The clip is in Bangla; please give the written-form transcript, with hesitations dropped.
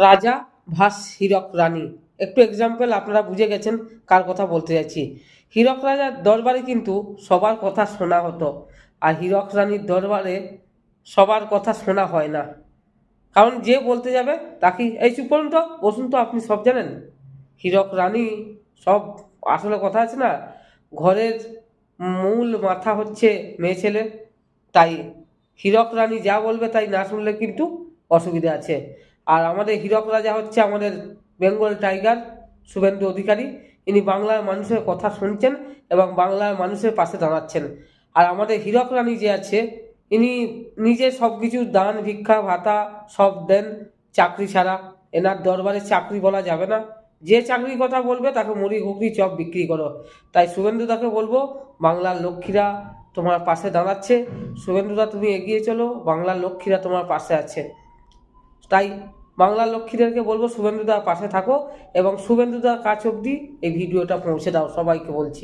রাজা ভাস হীরক রানী। একটু এক্সাম্পল আপনারা বুঝে গেছেন কার কথা বলতে যাচ্ছি। হীরক রাজার দরবারে কিন্তু সবার কথা শোনা হতো, আর হীরক রানীর দরবারে সবার কথা শোনা হয় না। কারণ যে বলতে যাবে তাকে, এই চুপ করুন তো, বসুন তো, আপনি সব জানেন। হীরক রানী সব, আসলে কথা আছে না, ঘরের মূল মাথা হচ্ছে মেয়ে ছেলে। তাই হীরক রানী যা বলবে তাই না শুনলে কিন্তু অসুবিধা আছে। আর আমাদের হীরক রাজা হচ্ছে আমাদের বেঙ্গল টাইগার শুভেন্দু অধিকারী। ইনি বাংলার মানুষের কথা শুনছেন এবং বাংলার মানুষের পাশে দাঁড়াচ্ছেন। আর আমাদের হীরক রানী যে আছে, ইনি নিজে সব কিছু দান ভিক্ষা ভাতা সব দেন, চাকরি ছাড়া। এনার দরবারে চাকরি বলা যাবে না, যে চাকরির কথা বলবে তাকে মুড়ি ঘুগনি চপ বিক্রি করো। তাই শুভেন্দুদাকে বলবো, বাংলার লক্ষ্মীরা তোমার পাশে দাঁড়াচ্ছে, শুভেন্দুদা তুমি এগিয়ে চলো, বাংলার লক্ষ্মীরা তোমার পাশে আছে। তাই বাংলার লক্ষ্মীদেরকে বলবো শুভেন্দুদার পাশে থাকো এবং শুভেন্দুদার কাছ অবধি এই ভিডিওটা পৌঁছে দাও, সবাইকে বলছি।